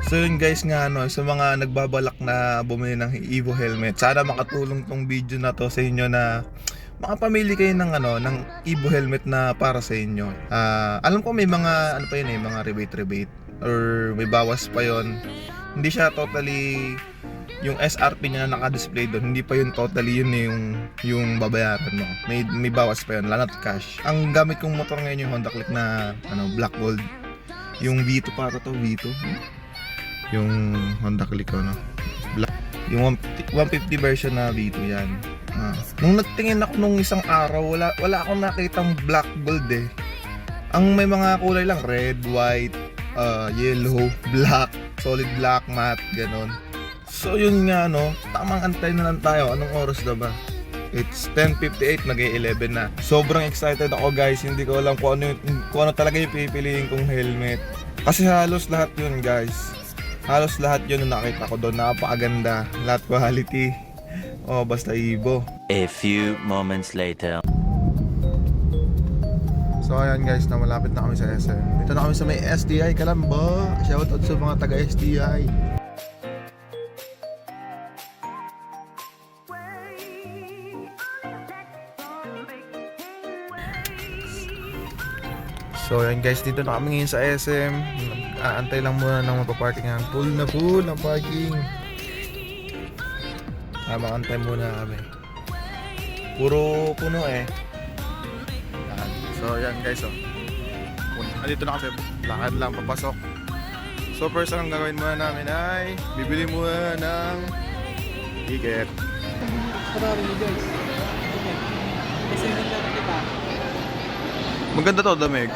So yun guys nga sa mga nagbabalak na bumili ng Evo helmet, sana makatulong tong video na to sa inyo na makapamili kayo ng ng Evo helmet na para sa inyo. Alam ko may mga pa yun mga rebate or may bawas pa yon. Hindi siya totally yung SRP niya na naka-display doon, hindi pa yun totally yun yung babayaran mo. May bawas pa yun, not cash. Ang gamit kong motor ngayon yung Honda Click na Black Gold. Yung V2 para to, V2. Yung Honda Click Black. Yung 150 version na V2 yan. Nung nagtingin ako nung isang araw, wala akong nakitang black gold eh. Ang may mga kulay lang, red, white, yellow, black, solid black, matte, ganon. So yun nga tamang antay na lang tayo. Anong oras na ba? It's 10:58, nag-11 na. Sobrang excited ako guys. Hindi ko alam kung ano talaga yung pipiliin kong helmet. Kasi halos lahat yun guys. Halos lahat yun na nakita ko doon. Napakaganda. Lahat quality. Basta Evo. A few moments later. So ayan guys, malapit na kami sa SM. Dito na kami sa may STI Calamba. Shoutout sa mga taga STI. So ayan guys, dito na kami ngayon sa SM. Aantay lang muna ng mapaparkingan. Full na full ang parking. Maantay muna kami. Puro puno eh. So ayan guys andito na kasi, lakad lang papasok. So first ang gagawin muna namin ay bibili muna ng ticket. Marami ni guys. Kasi hindi na kita. Maganda to, damig.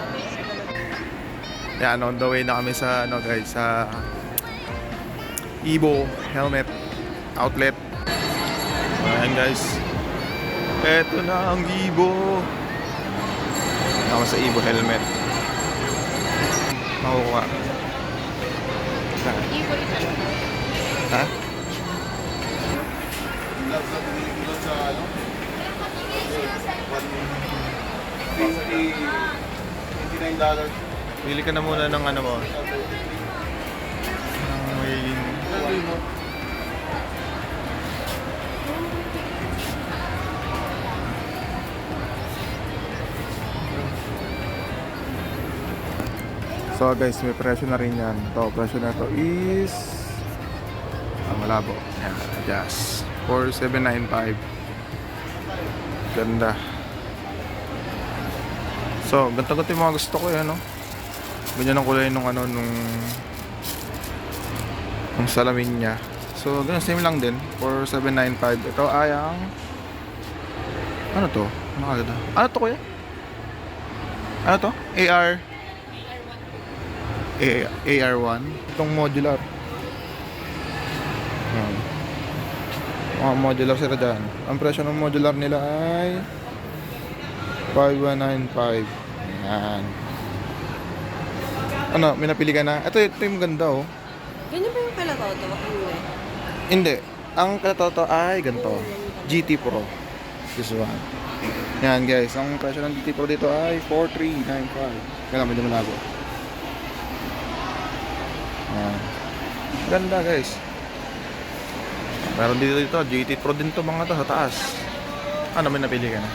Yan, on the way na kami sa guys, sa Evo helmet outlet. Ayan guys, eto na ang Evo. Ako sa Evo helmet makukuha. Evo ito. Ha? $29. Bili ka na muna ng mo. May So guys, may presyo na rin yan. Ito, presyo na ito is malabo. Ayan, adjust 4795. Ganda. So, ganito yung mga gusto ko ganyan ang kulay nung salamin niya. So, ganyan, same lang din 4795. Ito ay ang ano to? Ano to kuya? Ano to? AR1. Itong modular. Mga modular sila dyan. Ang presyo ng modular nila ay 5195. Ayan. May napili ka na? Ito yung ganda Ganyan ba yung kalatoto? Hindi. Ang kalatoto ay ganito. GT Pro. This one. Yan guys. Ang presyo ng GT Pro dito ay 4395. Kaya medyo malabo. Yan. Ganda guys. Meron dito GT Pro din to mga to sa taas. May napili ka na?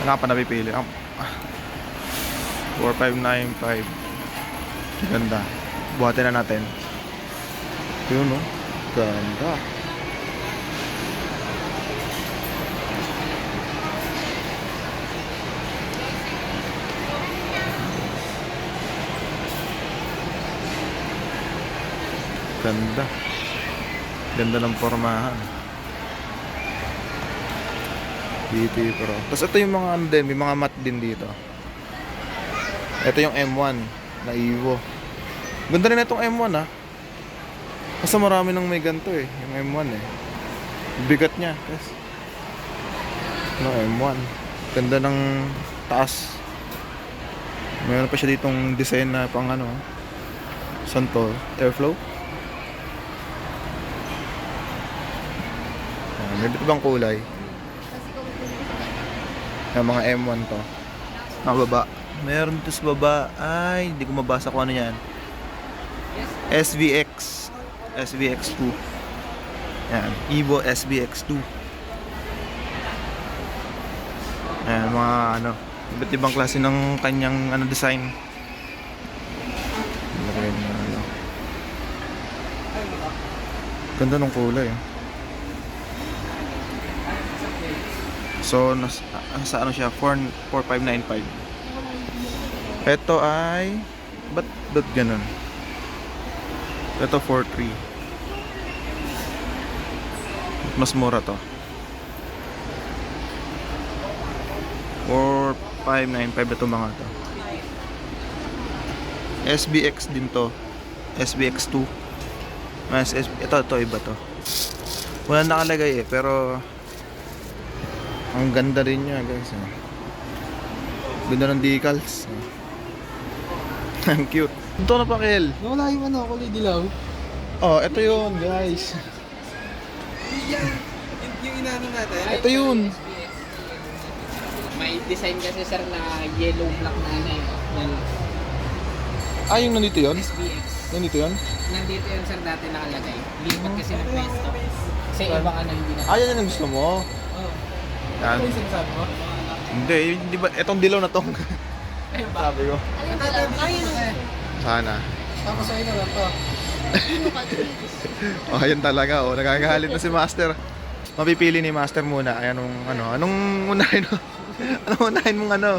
Wala pa napipili. 4595. Ganda. Buhatin na natin. Yun ganda. Ganda. Ganda ng formahan. GT Pro. Tapos ito yung mga din, may mga matte din dito. Ito yung M1 na Evo. Ganda rin itong M1 Basta marami nang may ganito yung M1 Bigat niya, guys. M1. Ganda ng taas. Mayroon pa siya ditong design na pang saan to? Airflow. May bang kulay? Yung mga M1 to. Baba. Meron dito sa baba. Ay, hindi ko mabasa kung ano yan. Yes. SVX. SVX2. Yan. Evo SVX2. Ayan, mga ano, iba't ibang klase ng kanyang ano, design. Lagay mo na, ano. Ganda ng kulay. So, sa ano siya, 4595. Ito ay, ba't ganun? Ito 43. Mas mura to. 4595 ito mga to. SBX din to. SBX2. Ito iba to. Wala nakalagay eh, pero ang ganda rin niya guys. Ganda ng decals. Ang cute. Ito na pa, Kel. Nawala yung ano, kulay dilaw. Oh, ito yun guys. Yung inano natin. Ito yun. May design kasi sir na yellow black na ano yun. Yan. Ah, yung nandito yun? SBX. Nandito yun? Nandito yun sir dati nakalagay. Lipat kasi ng pwesto. Kasi ibang ano hindi na. Ah, yan ang gusto mo. Oh. Yan. Ano yung sinasabi mo? Hindi, di ba? Etong dilaw na tong. Sabi ko. Sana. Tapos ayun na lang to. Oh, ayun talaga. Oh, nagagalit na si Master. Mapipili ni Master muna. Ay, anong unahin mo? Anong unahin mong ano?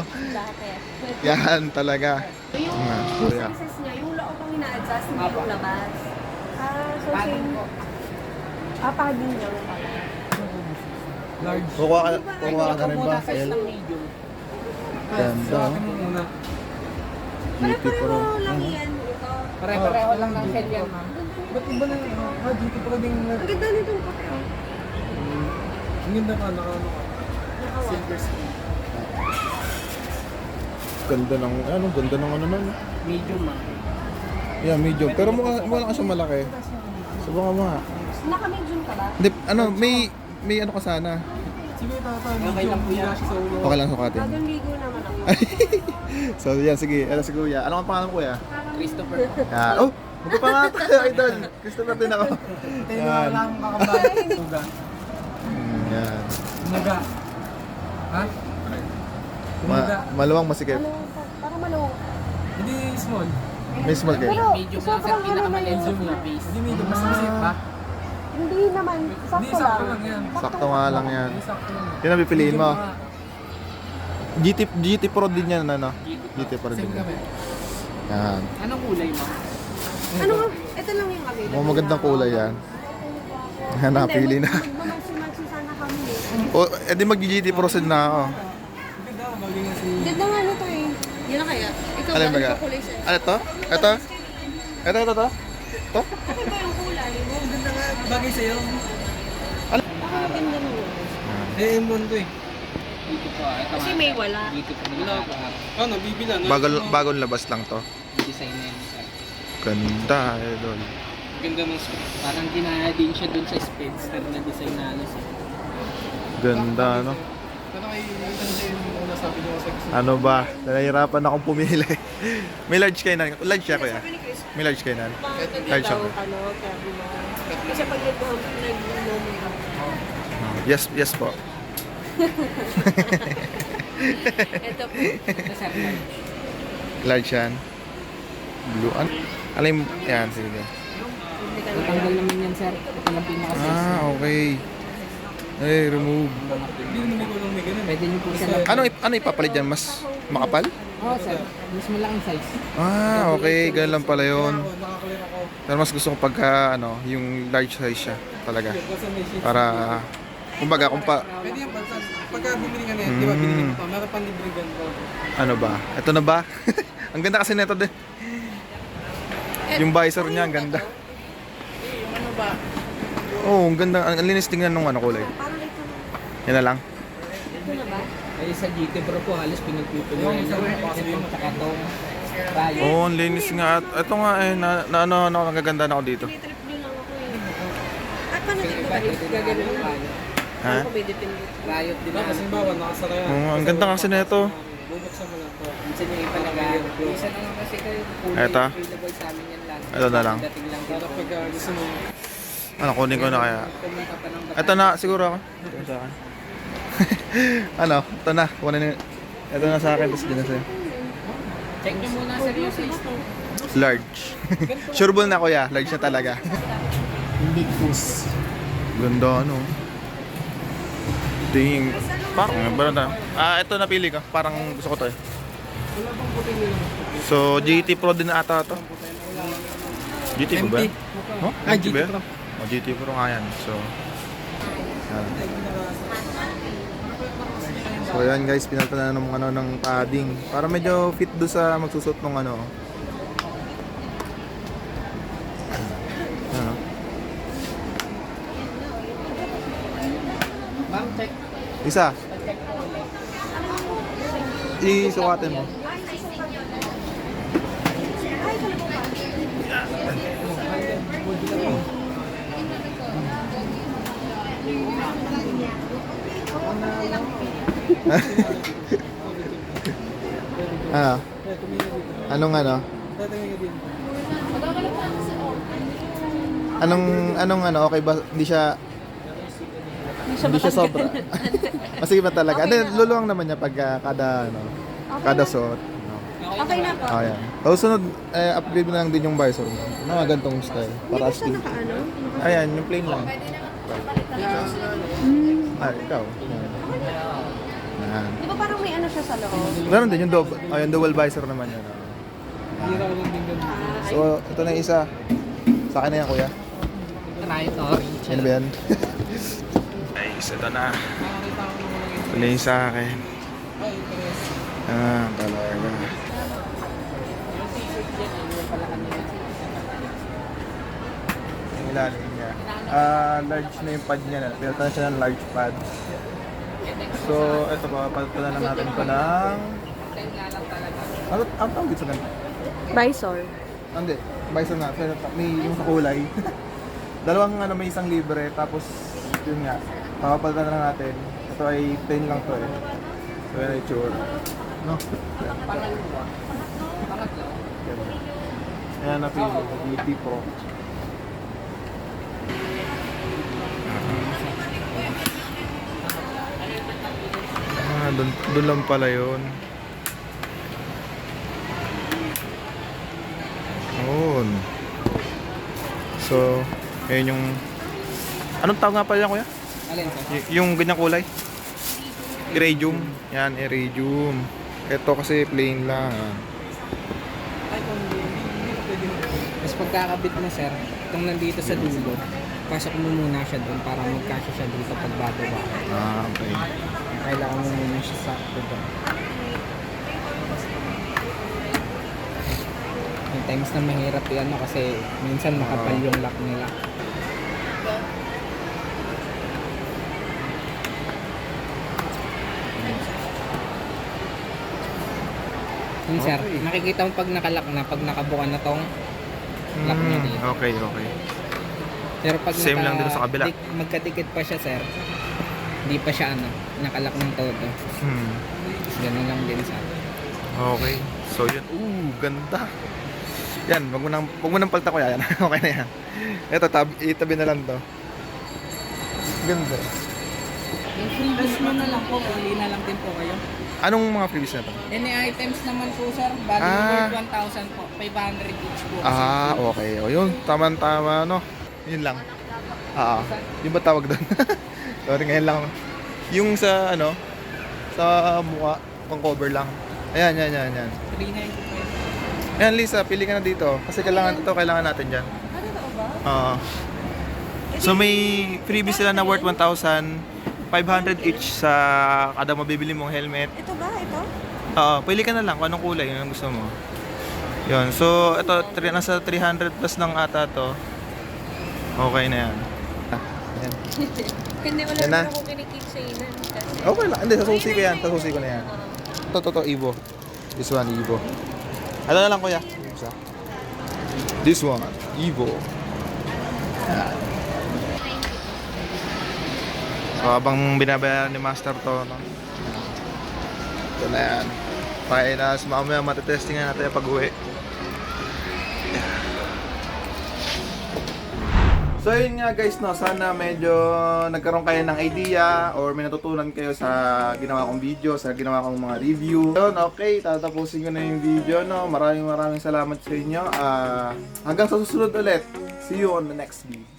Yan talaga. Yung kuya. sizes niya, yung loob ang ina-adjust, hindi yung labas. So same. Padding niya yung pala. Large. Kukuha ka na rin ba? Size Ayan. ng medium. Ganda, Sa oh. akin mo muna. Pare-pareho lang yan. Ito. Pare-pareho lang ng shell yan ma'am. Ba't iba na yung ano? Dito pa ding... Ang ganda nitong puti. Ang ganda ka, naka-ano ka. Silver screen. Ganda ng ano nun. Medium ma'am. Yeah, medium. Pero mukha kasi malaki. Subukan mo nga. Naka-medium ka ba? Hindi, ano, may ano ka sana. Sige, tata. Okay lang po yan. Siya sa ulo. Okay lang sukatin. Bagong ligo naman ako. So, yan, sige. Ano si Kuya? Ano ang pangalan mo, Kuya? Christopher. Yan. Oh, magpapangalan tayo, idol. Christopher din ako. Tayo na Yan. wala akong kakabay. Tuga. Yan. Tumaga. Ha? Tumaga. Maluwang masikip. Ano, parang maluwag. Hindi small. May small kayo. Pero, Medium lang sir. sobrang ano Pinakamaliit naman yung yun. base. Hindi medyo mas masip pa. Hindi naman, Hindi, sakto sakto lang. lang yan. Sakto nga lang yan. Hindi, sakto lang. Yan ang pipiliin mo. Medium nga. GT Pro din yan, ano? GT Pro din Same yan. kami. Yan. Anong kulay ma'am? Ano, ito lang yung available. Mga magandang kulay yan. Yan, napili na. Magmamatsi-matsi sana kami eh. O, edi mag-GT Pro din na ako. Ganda ka, bagay nga si... Ganda nga nito eh. Yan na kaya. Ikaw Alin ba? ba ka? Ano kulay sa'yo? Ano to? Ito? Ito? Ito? Ano ba yung kulay? Ganda nga, bagay sa'yo. Baka maganda mo. Eh, M1 to eh. Dito po. Ito Kasi nga, may sir. wala. Dito po nila. Ano, bibila. No? Bagong labas lang to. Design na yan sir. Ganda, idol. Ganda ng script. Parang dinaya din siya dun sa Speedster na design na alas eh. Ganda, no? Ano kayo, ano sa'yo yung una sabi niyo sa gusto? Ano ba? Nahihirapan akong pumili. May large kayo na. Large siya, Kuya. Sabi ni Chris, May large kayo na. bakit Large daw, ako. ano, sabi mo. Kasi pag nag-moment ako. Yes, yes po. Ito po. Ito sir. Large yan. Blue. Alam, yan, sige. Hindi ka Natanggal naman yan sir. Ito lang pinaka-size. Ah, okay. Ay, remove. Hindi naman ko lang may ganun. Pwede niyo po siya lang. Ano ipapalit dyan? Mas makapal? Oo sir. Mas malaking size. Ah, okay. Ganun lang pala yun. Ako, nakakulit ako. Pero mas gusto ko pagka, ano, yung large size siya. Talaga. Kasi may sheet. Para, kumbaga, Pwede yan, pagka bumili ka na yan, di ba, binili mo pa, meron pang libre ganito. ano ba? Ito na ba? Ang ganda kasi nito din. Yung visor niya, ang ganda. Ano ba? Oo, ang ganda. Ang linis tingnan nung ano kulay. Parang ito. Yan na lang. Ito na ba? Ay sa GT Pro po halos pinagpipilihan Yung niya. isa- Ito tsaka itong Rayo. Oo, ang linis nga. At ito nga eh, ano, nagaganda na ako dito. Trip nyo lang ako eh. At paano Yung dito iba ba? dito na Gagano ano, lang. Rayo. Ha? Ako may depende. Riot din Diba, na. kasi bawa, nakasara yan. Oo, ang ganda kasi nito. Bubuksan mo lang to. Minsan yung iba naman. Minsan naman kasi kayo Eto. available sa amin yan lang. Ito na lang. Dating lang Para dito. pag gusto mo, Ano, kunin ko na kaya. Pumunta pa ng Ito na, siguro ako. Ito sa akin. Ano, ito na. Kunin. Ito na sa akin, tapos din na sa'yo. Check nyo muna sir yung size to. Large. Sureball na kuya, large na talaga. big goose. Ganda ano. Ding. Parang na. Ito napili ko. Parang gusto ko to eh. Wala bang puti nila? So, GT Pro din ata to. GT Pro ba? Oh, Ah, GT GT ba? Pro. Oh, GT Pro nga yan. So, yan. So yan guys, pinalta na ng ano ng padding para medyo fit do sa magsusot ng ano. Ano? Ma'am, check. Isa. Isukatin mo. Ano? Anong ano? Anong ano, okay ba? Hindi siya sobra. Masige ba talaga? Ano, luluwang naman niya pag kada ano, kada suot. Okay na po. Ayan. Tapos sunod, upgrade mo na lang din yung visor mo. Mga gantong style. Para Hindi siya astig. nakaano? Ayan, yung plain lang. Ikaw. Ayan. Di ba parang may ano siya sa loob? Meron din yung double, yung dual visor naman yan. Hira ko lang din ganun. So, ito na yung isa. Sa akin na yan, kuya. Try ito, orange. Ano ba yan? Guys, ito na. Ito na yung sa akin. Talaga. Yung ilalim niya. Large na yung pad niya. Pinata na siya ng large pad. So, ito pa. Palito na lang natin ito ng... Ang tawag dito sa ganito? Visor. Hindi. Bison na. May yung sa kulay. Dalawang ano, may isang libre. Tapos, yun nga. Papapalitan na lang natin. Ito ay 10 lang to eh. So, yan ay tsura. No? Pangalawa. Pangatlo. Ayan na pili. GT Pro. Doon lang pala yun. Yun. So, ayun yung... Anong tawag nga pala yan, kuya? Alin sir? Yung ganyang kulay? Iridium. Yan, iridium. Ito kasi plain lang. Tapos pagkakabit mo sir, itong nandito sa dulo, pasok mo muna siya doon para magkasya siya dito pag bababa. Okay. Kailangan mo muna siya sa doon. May times na mahirap yan no, kasi minsan makapal yung lock nila. Yun sir, Okay. makikita mo pag nakalock na, pag nakabuka na tong lock niya dito. Okay, okay. Pero pag Same lang din sa kabila. magkadikit pa siya sir, hindi pa siya ano, nakalock ng todo. Ganun lang din sa Okay. So yun. Ganda. Yan, wag mo nang palta ko yan. Okay na yan. Ito, itabi na lang to. Ganda. yung freebies mo na lang po, uli na lang din po kayo. Anong mga freebies na to? Any items naman po sir, value worth 1,000 po, 500 each po. Okay. O yun, tama-tama, no? Yun lang. Yung ba tawag doon? Sorry, ngayon lang. Yung sa, ano, sa mukha, pang cover lang. Ayan. 395. Ayan, Lisa, pili ka na dito. Kasi kailangan natin dyan. Ano ba ba? So may freebies sila na worth 1,500 each sa kada mabibili mong helmet. Ito ba? Ito? Pili ka na lang kung anong kulay yung gusto mo. Yun. So ito, nasa 300 plus lang ata to. Okay na yan. Ayan. Hindi wala Yan na. naman akong kinikitsainan kasi. Okay lang. Hindi, sasusi ko yan. Sasusi ko na yan. Ito, Evo. This one, Evo. Ano na lang kuya? Isa. This one, Evo. Ayan. So habang binabayaran ni Master to, no? Ito na yan. Painas, mamaya matitestingan natin pag uwi. So yun nga guys, no, sana medyo nagkaroon kayo ng idea or may natutunan kayo sa ginawa kong video, sa ginawa kong mga review. Yun, okay, tatapusin ko na yung video, no. Maraming salamat sa inyo. Hanggang sa susunod ulit. See you on the next video.